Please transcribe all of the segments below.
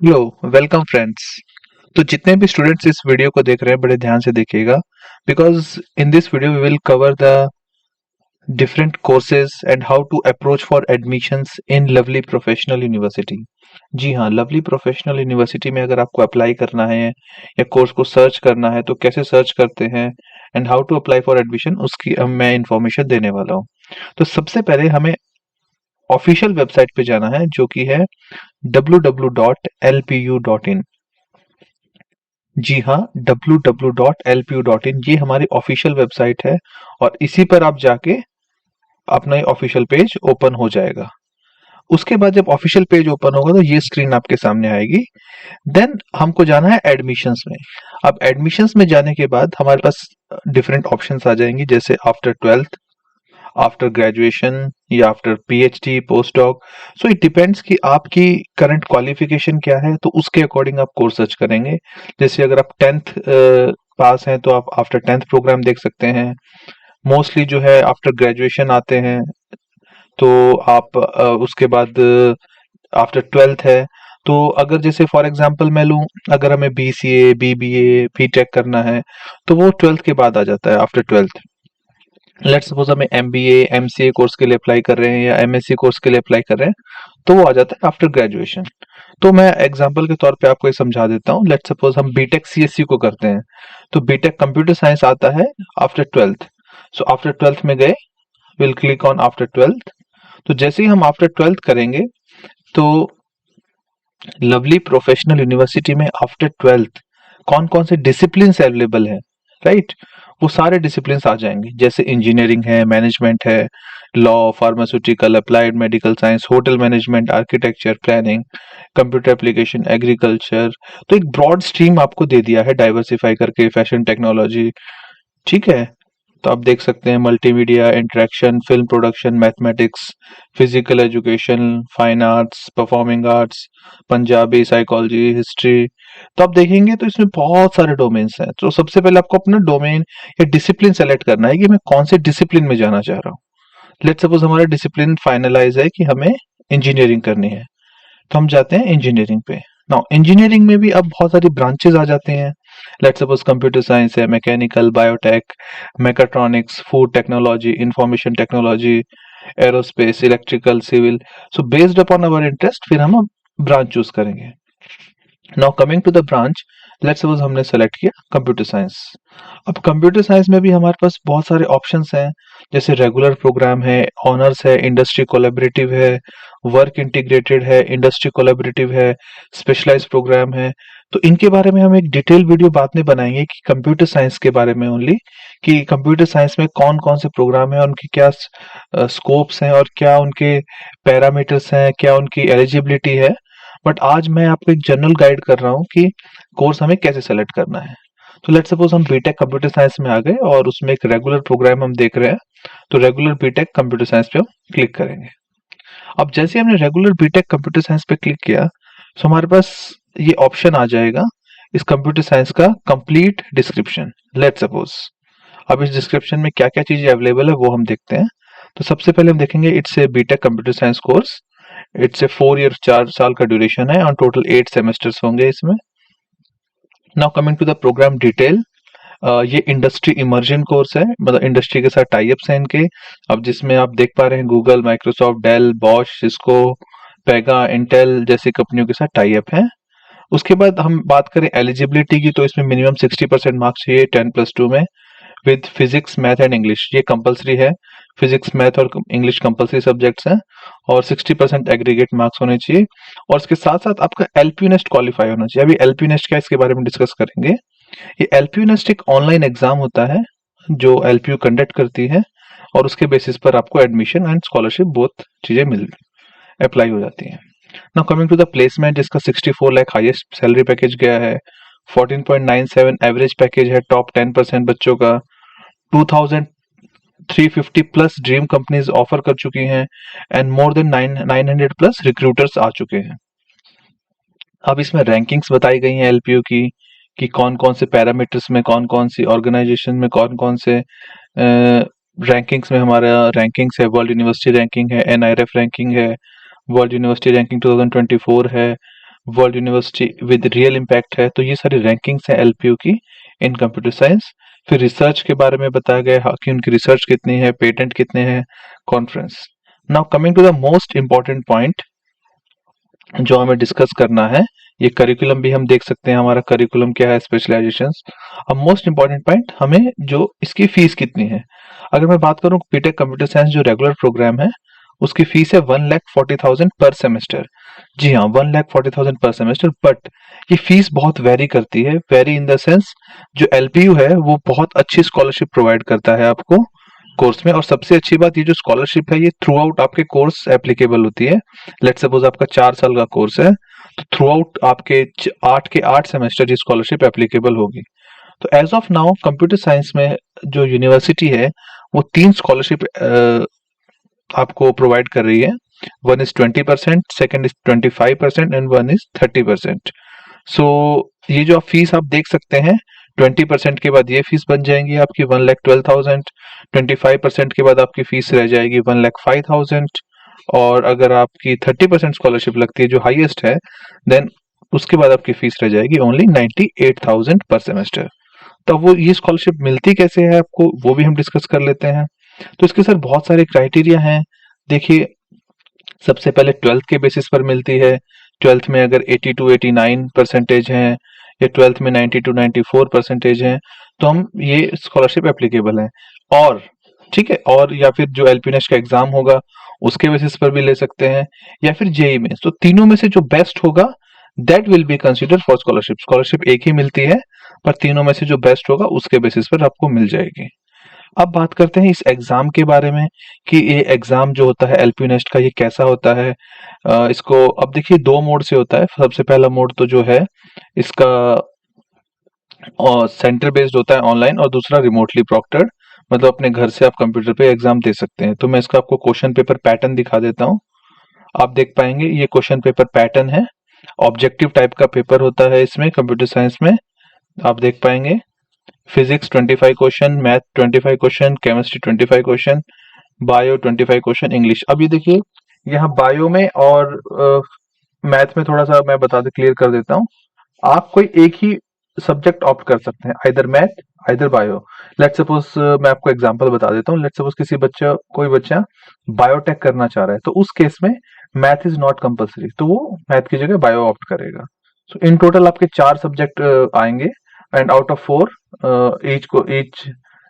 Hello, welcome friends. तो जितने भी स्टूडेंट्स इस वीडियो को देख रहे हैं बड़े ध्यान से देखिएगा, because in this video we will cover the different courses and how to approach for admissions in Lovely Professional University. जी हाँ, लवली प्रोफेशनल यूनिवर्सिटी में अगर आपको अप्लाई करना है या कोर्स को सर्च करना है तो कैसे सर्च करते हैं and how to apply for admission, उसकी अब मैं इंफॉर्मेशन देने वाला हूँ। तो सबसे पहले हमें ऑफिशियल वेबसाइट पे जाना है जो कि है www.lpu.in। जी हाँ, www.lpu.in ये हमारी ऑफिशियल वेबसाइट है और इसी पर आप जाके अपना ये ऑफिशियल पेज ओपन हो जाएगा। उसके बाद जब ऑफिशियल पेज ओपन होगा तो ये स्क्रीन आपके सामने आएगी। देन हमको जाना है एडमिशंस में। अब एडमिशंस में जाने के बाद हमारे पास डिफरेंट ऑप्शंस आ जाएंगी, जैसे आफ्टर 12th, आफ्टर ग्रेजुएशन या after PhD, post doc. So it depends कि आपकी करंट क्वालिफिकेशन क्या है, तो उसके अकॉर्डिंग आप कोर्स सर्च करेंगे। जैसे अगर आप 10th पास हैं तो आप आफ्टर 10th प्रोग्राम देख सकते हैं। मोस्टली जो है आफ्टर ग्रेजुएशन आते हैं, तो आप उसके बाद आफ्टर 12th है। तो अगर जैसे फॉर एग्जांपल मैं लूं, अगर हमें बीसीए, बीबीए, बीटेक करना है तो वो 12th के बाद आ जाता है, आफ्टर 12th। लेट्स सपोज हमें एमबीए, एमसीए कोर्स के लिए अप्लाई कर रहे हैं या एमएससी कोर्स के लिए अप्लाई कर रहे हैं, तो वो आ जाता है आफ्टर ग्रेजुएशन। तो मैं एग्जांपल के तौर पे आपको ये समझा देता हूँ। लेट्स सपोज हम बीटेक सीएससी को करते हैं, तो बीटेक कंप्यूटर साइंस आता है after 12th। So after 12th में गए, will click on after 12th। तो जैसे ही हम आफ्टर 12th करेंगे तो लवली प्रोफेशनल यूनिवर्सिटी में आफ्टर 12th कौन कौन से डिसिप्लिन अवेलेबल है, राइट, वो सारे डिसिप्लिन आ जाएंगे। जैसे इंजीनियरिंग है, मैनेजमेंट है, law, pharmaceutical, applied medical science, hotel management, architecture, planning, computer application, agriculture. तो एक ब्रॉड स्ट्रीम आपको दे दिया है डाइवर्सिफाई करके, फैशन टेक्नोलॉजी, ठीक है। तो आप देख सकते हैं multimedia, interaction, film production, mathematics, physical education, fine arts, performing arts, Punjabi, psychology, history. तो आप देखेंगे तो इसमें बहुत सारे डोमेन्स हैं। तो सबसे पहले आपको अपना डोमेन या डिसिप्लिन सेलेक्ट करना है कि मैं कौन से डिसिप्लिन में जाना चाह रहा हूँ। लेट्स सपोज हमारा डिसिप्लिन फाइनलाइज है कि हमें इंजीनियरिंग करनी है, तो हम जाते हैं इंजीनियरिंग पे। नाउ इंजीनियरिंग में भी अब बहुत सारी ब्रांचेस आ जाते हैं। लेट्स सपोज कंप्यूटर साइंस है, mechanical, biotech, mechatronics, food technology, information technology, aerospace, electrical, civil. So based upon our interest फिर हम ब्रांच चूज करेंगे। Now coming to the branch, let's suppose हमने सेलेक्ट किया कंप्यूटर साइंस। अब computer science में भी हमारे पास बहुत सारे ऑप्शंस हैं, जैसे रेगुलर प्रोग्राम है, ऑनर्स है, इंडस्ट्री कोलैबोरेटिव है, वर्क इंटीग्रेटेड है, इंडस्ट्री कोलैबोरेटिव है, स्पेशलाइज्ड प्रोग्राम है। तो इनके बारे में हम एक डिटेल वीडियो बाद में बनाएंगे कि कंप्यूटर साइंस के बारे में ओनली, कि कंप्यूटर साइंस में कौन कौन से प्रोग्राम है, उनकी क्या स्कोप्स हैं और क्या उनके पैरामीटर्स हैं, क्या उनकी एलिजिबिलिटी है। बट आज मैं आपको एक जनरल गाइड कर रहा हूँ कि कोर्स हमें कैसे सेलेक्ट करना है। तो लेट्स सपोज हम बीटेक कंप्यूटर साइंस में आ गए और उसमें एक रेगुलर प्रोग्राम हम देख रहे हैं, तो रेगुलर बीटेक कंप्यूटर साइंस पे हम क्लिक करेंगे। अब जैसे हमने रेगुलर बीटेक कंप्यूटर साइंस पे क्लिक किया तो हमारे पास ये ऑप्शन आ जाएगा, इस कंप्यूटर साइंस का कंप्लीट डिस्क्रिप्शन। लेट्स सपोज अब इस डिस्क्रिप्शन में क्या क्या चीजें अवेलेबल है वो हम देखते हैं। तो सबसे पहले हम देखेंगे it's a B Tech computer science course. It's a 4 year, 4 साल का ड्यूरेशन है और टोटल 8 सेमेस्टर्स होंगे इसमें। Now coming to the program detail, ये इंडस्ट्री इमर्जन कोर्स है, मतलब इंडस्ट्री के साथ टाइप्स हैं इनके। अब जिसमें आप देख पा रहे हैं Google, Microsoft, Dell, Bosch, Cisco, Pega, Intel जैसी कंपनियों के साथ टाइप है। उसके बाद हम बात करें एलिजिबिलिटी की, तो इसमें मिनिमम 60% मार्क्स चाहिए 10+2 में, with physics, math and English, ये कंपलसरी है। फिजिक्स, मैथ और इंग्लिश कंपलसरी सब्जेक्ट्स हैं और 60% एग्रीगेट मार्क्स होने चाहिए। और इसके साथ साथ आपका एलपी नेस्ट क्वालिफाई होना चाहिए। अभी एलपी नेस्ट क्या है इसके बारे में डिस्कस करेंगे। ये एलपीयू नेस्ट एक ऑनलाइन एग्जाम होता है जो एलपीयू कंडक्ट करती है और उसके बेसिस पर आपको एडमिशन एंड स्कॉलरशिप बोथ चीजें मिल अप्लाई हो जाती हैं। Now coming to the placement, जिसका 64 लाख हाईएस्ट सैलरी पैकेज गया है, 14.97 एवरेज पैकेज है टॉप 10% बच्चों का, 2350 प्लस ड्रीम कंपनीज ऑफर कर चुकी हैं and more than 900 plus recruiters आ चुके हैं। अब इसमें रैंकिंग्स बताई गई हैं एलपीयू की, कि कौन कौन से पैरामीटर्स में, कौन कौन सी ऑर्गेनाइजेशन में, कौन कौन से रैंकिंग्स में हमारा रैंकिंग्स है। वर्ल्ड यूनिवर्सिटी रैंकिंग है, एनआईआरएफ रैंकिंग है, वर्ल्ड यूनिवर्सिटी रैंकिंग 2024 है, world university with real impact है। तो ये सारी रैंकिंग्स हैं एलपीयू की इन कंप्यूटर साइंस। फिर रिसर्च के बारे में बताया गया है कि उनकी रिसर्च कितनी है, पेटेंट कितने हैं, conference. Now coming to the most important point जो हमें डिस्कस करना है, ये करिकुलम भी हम देख सकते हैं, हमारा करिकुलम क्या है, स्पेशलाइजेशंस। अब मोस्ट इंपॉर्टेंट पॉइंट हमें जो इसकी फीस कितनी है। अगर मैं बात करूं बीटेक कंप्यूटर साइंस जो रेगुलर प्रोग्राम है उसकी फीस है 1,40,000 पर सेमेस्टर। जी हाँ, 1,40,000 पर सेमेस्टर। बट ये फीस बहुत वेरी करती है, वेरी इन द सेंस जो एलपीयू है वो बहुत अच्छी स्कॉलरशिप प्रोवाइड करता है आपको कोर्स में। और सबसे अच्छी बात, ये जो स्कॉलरशिप है ये थ्रू आउट आपके कोर्स एप्लीकेबल होती है। लेट सपोज आपका 4 साल का कोर्स है तो थ्रू आउट आपके 8 सेमेस्टर ये स्कॉलरशिप एप्लीकेबल होगी। तो as of now computer science में जो यूनिवर्सिटी है वो 3 स्कॉलरशिप आपको प्रोवाइड कर रही है। One is 20%, second is 25% and one is 30%। सो ये जो आप फीस आप देख सकते हैं, 20% के बाद ये फीस बन जाएंगी आपकी 1,12,000, 25% के बाद आपकी फीस रह जाएगी 1,05,000, और अगर आपकी 30% स्कॉलरशिप लगती है जो हाईएस्ट है, देन उसके बाद आपकी फीस रह जाएगी ओनली 98,000 पर सेमेस्टर। तो वो ये स्कॉलरशिप मिलती कैसे है आपको, वो भी हम डिस्कस कर लेते हैं। तो इसके सर बहुत सारे क्राइटेरिया हैं। देखिए, सबसे पहले 12th के बेसिस पर मिलती है। 12th में अगर 82-89% हैं या 12th में 90-94% हैं तो हम ये स्कॉलरशिप एप्लीकेबल है। और ठीक है, और या फिर जो एलपीनेश का एग्जाम होगा उसके बेसिस पर भी ले सकते हैं, या फिर जेई में। तो तीनों में से जो बेस्ट होगा that will be consider for scholarship. Scholarship एक ही मिलती है पर तीनों में से जो बेस्ट होगा उसके बेसिस पर आपको मिल जाएगी। अब बात करते हैं इस एग्जाम के बारे में कि ये एग्जाम जो होता है एलपी नेस्ट का ये कैसा होता है। इसको अब देखिए 2 मोड से होता है। सबसे पहला मोड तो जो है इसका सेंटर बेस्ड होता है ऑनलाइन, और दूसरा रिमोटली प्रॉक्टर्ड, मतलब अपने घर से आप कंप्यूटर पे एग्जाम दे सकते हैं। तो मैं इसका आपको क्वेश्चन पेपर पैटर्न दिखा देता हूँ। आप देख पाएंगे ये क्वेश्चन पेपर पैटर्न है। ऑब्जेक्टिव टाइप का पेपर होता है इसमें कंप्यूटर साइंस में। आप देख पाएंगे physics 25 question, math 25 question, chemistry 25 question, bio 25 question, English. अब ये देखिए यहाँ बायो में और मैथ में थोड़ा सा मैं बता दे क्लियर कर देता हूँ। आप कोई एक ही सब्जेक्ट ऑप्ट कर सकते हैं, either math either bio. Let suppose मैं आपको एग्जांपल बता देता हूँ। लेट सपोज कोई बच्चा बायोटेक करना चाह रहा है तो उस केस में मैथ इज नॉट कंपलसरी, तो वो मैथ की जगह बायो ऑप्ट करेगा। सो इन टोटल आपके 4 सब्जेक्ट आएंगे, and out of 4 each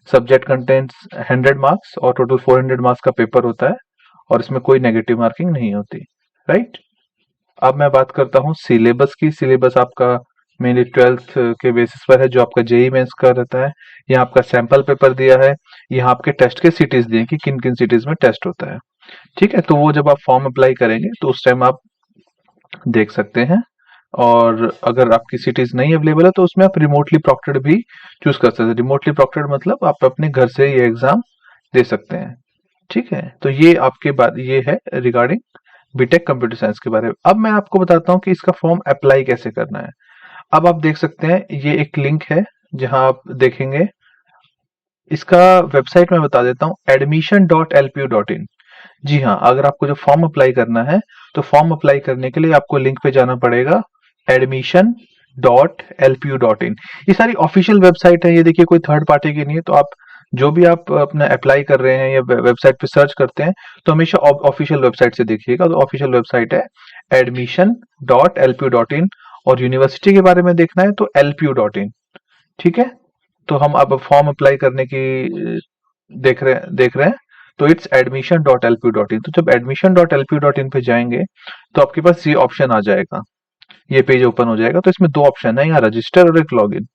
subject contents 100 marks, और टोटल 400 मार्क्स का पेपर होता है, और इसमें कोई नेगेटिव मार्किंग नहीं होती। राइट। अब मैं बात करता हूँ सिलेबस की। सिलेबस आपका मेनली 12th के बेसिस पर है जो आपका जेई मेंस का रहता है। यहाँ आपका सैंपल पेपर दिया है, यहाँ आपके टेस्ट के सिटीज दिए कि किन किन सिटीज में टेस्ट होता है। ठीक है, तो वो जब आप फॉर्म अप्लाई करेंगे तो उस टाइम आप देख सकते हैं। और अगर आपकी सिटीज नहीं अवेलेबल है तो उसमें आप रिमोटली प्रॉक्टेड भी चूज कर सकते हैं। रिमोटली प्रॉक्टेड मतलब आप अपने घर से ये एग्जाम दे सकते हैं। ठीक है, तो ये आपके बाद ये है रिगार्डिंग बीटेक कंप्यूटर साइंस के बारे में। अब मैं आपको बताता हूँ कि इसका फॉर्म अप्लाई कैसे करना है। अब आप देख सकते हैं ये एक लिंक है जहां आप देखेंगे इसका वेबसाइट मैं बता देता हूँ, admission.lpu.in। जी हाँ, अगर आपको जो फॉर्म अप्लाई करना है तो फॉर्म अप्लाई करने के लिए आपको लिंक पे जाना पड़ेगा, admission.lpu.in। ये सारी ऑफिशियल वेबसाइट है, ये देखिए कोई थर्ड पार्टी की नहीं है। तो आप जो भी आप अपना अप्लाई कर रहे हैं या वेबसाइट पे सर्च करते हैं तो हमेशा ऑफिशियल वेबसाइट से देखिएगा। तो ऑफिशियल वेबसाइट है admission.lpu.in, और यूनिवर्सिटी के बारे में देखना है तो lpu.in। ठीक है, तो हम अब फॉर्म अप्लाई करने की देख रहे हैं। तो इट्स admission.lpu.in। तो जब admission.lpu.in पे जाएंगे तो आपके पास ये ऑप्शन आ जाएगा, ये पेज ओपन हो जाएगा। तो इसमें 2 ऑप्शन है, यहाँ रजिस्टर और एक लॉगिन।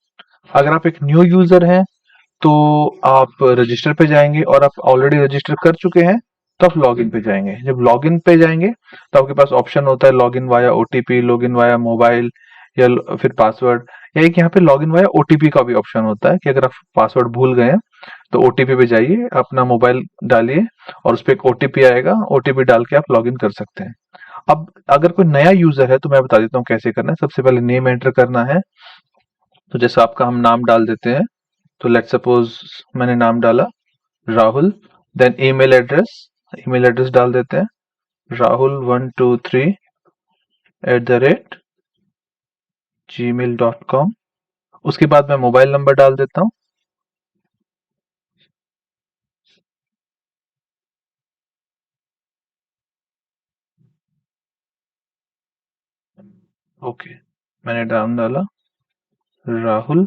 अगर आप एक न्यू यूजर हैं तो आप रजिस्टर पे जाएंगे, और आप ऑलरेडी रजिस्टर कर चुके हैं तो आप लॉगिन पे जाएंगे। जब लॉगिन पे जाएंगे तो आपके पास ऑप्शन होता है login via OTP, login via mobile, या फिर पासवर्ड, या एक यहाँ पे लॉगिन वाया ओटीपी का भी ऑप्शन होता है कि अगर आप पासवर्ड भूल गए हैं तो ओटीपी पे जाइए, अपना मोबाइल डालिए और उस पर एक ओटीपी आएगा, ओटीपी डाल के आप लॉगिन कर सकते हैं। अब अगर कोई नया यूजर है तो मैं बता देता हूँ कैसे करना है। सबसे पहले नेम एंटर करना है। तो जैसे आपका हम नाम डाल देते हैं, तो लेट सपोज मैंने नाम डाला राहुल। देन ईमेल एड्रेस डाल देते हैं, Rahul123 @ gmail.com। उसके बाद मैं मोबाइल नंबर डाल देता हूँ। ओके, मैंने नाम डाला राहुल।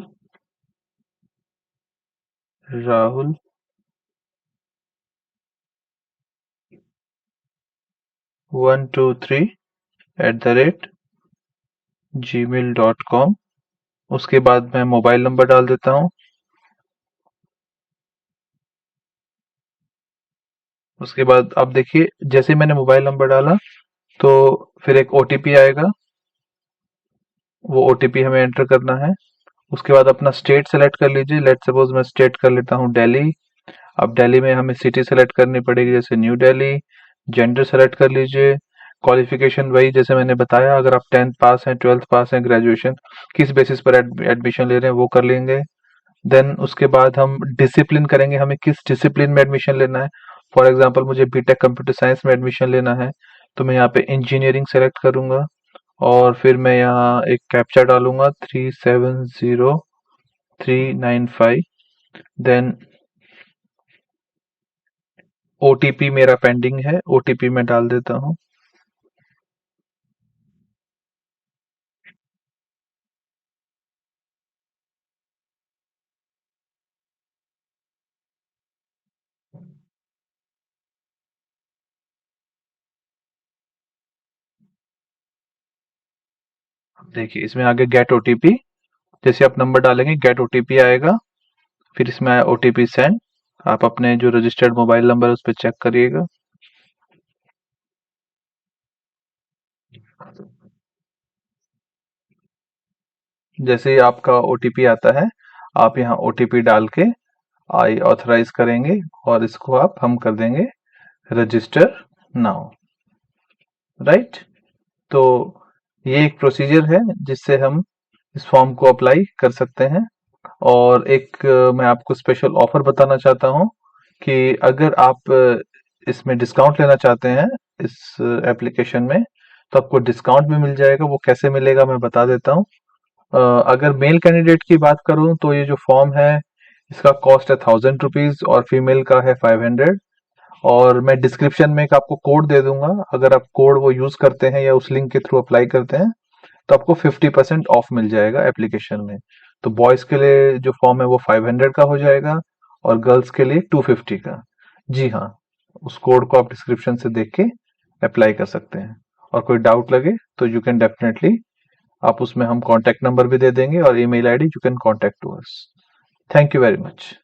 राहुल 123@gmail.com। उसके बाद मैं मोबाइल नंबर डाल देता हूँ। उसके बाद आप देखिए, जैसे ही मैंने मोबाइल नंबर डाला तो फिर एक ओटीपी आएगा, वो ओटीपी हमें एंटर करना है। उसके बाद अपना स्टेट सेलेक्ट कर लीजिए। लेट सपोज मैं स्टेट कर लेता हूँ दिल्ली। अब दिल्ली में हमें सिटी सेलेक्ट करनी पड़ेगी, जैसे न्यू दिल्ली। जेंडर सेलेक्ट कर लीजिए। क्वालिफिकेशन वही जैसे मैंने बताया, अगर आप 10th पास हैं, 12th पास हैं, ग्रेजुएशन किस बेसिस पर एडमिशन ले रहे हैं वो कर लेंगे। देन उसके बाद हम डिसिप्लिन करेंगे, हमें किस डिसिप्लिन में एडमिशन लेना है। फॉर एग्जांपल मुझे बीटेक कंप्यूटर साइंस में एडमिशन लेना है, तो मैं यहाँ पे इंजीनियरिंग सेलेक्ट करूंगा। और फिर मैं यहाँ एक कैप्चा डालूंगा 370395। देन ओटीपी मेरा पेंडिंग है, ओटीपी मैं डाल देता हूँ। देखिए इसमें आगे गेट ओटीपी, जैसे आप नंबर डालेंगे गेट ओटीपी आएगा। फिर इसमें आया ओटीपी सेंड। आप अपने जो रजिस्टर्ड मोबाइल नंबर है उस पर चेक करिएगा। जैसे ही आपका ओटीपी आता है, आप यहाँ ओटीपी डाल के आई ऑथराइज करेंगे और इसको आप हम कर देंगे रजिस्टर नाउ। राइट। तो ये एक प्रोसीजर है जिससे हम इस फॉर्म को अप्लाई कर सकते हैं। और एक मैं आपको स्पेशल ऑफर बताना चाहता हूँ कि अगर आप इसमें डिस्काउंट लेना चाहते हैं इस एप्लीकेशन में, तो आपको डिस्काउंट भी मिल जाएगा। वो कैसे मिलेगा मैं बता देता हूँ। अ, अगर मेल कैंडिडेट की बात करूं तो ये जो फॉर्म है इसका कॉस्ट है 1000 रुपीज और फीमेल का है 500। और मैं डिस्क्रिप्शन में एक आपको कोड दे दूंगा, अगर आप कोड वो यूज करते हैं या उस लिंक के थ्रू अप्लाई करते हैं तो आपको 50% ऑफ मिल जाएगा एप्लीकेशन में। तो बॉयज के लिए जो फॉर्म है वो 500 का हो जाएगा और गर्ल्स के लिए 250 का। जी हाँ, उस कोड को आप डिस्क्रिप्शन से देख के अप्लाई कर सकते हैं। और कोई डाउट लगे तो यू कैन डेफिनेटली, आप उसमें हम कॉन्टैक्ट नंबर भी दे देंगे और email ID, you can contact to us. Thank you very much.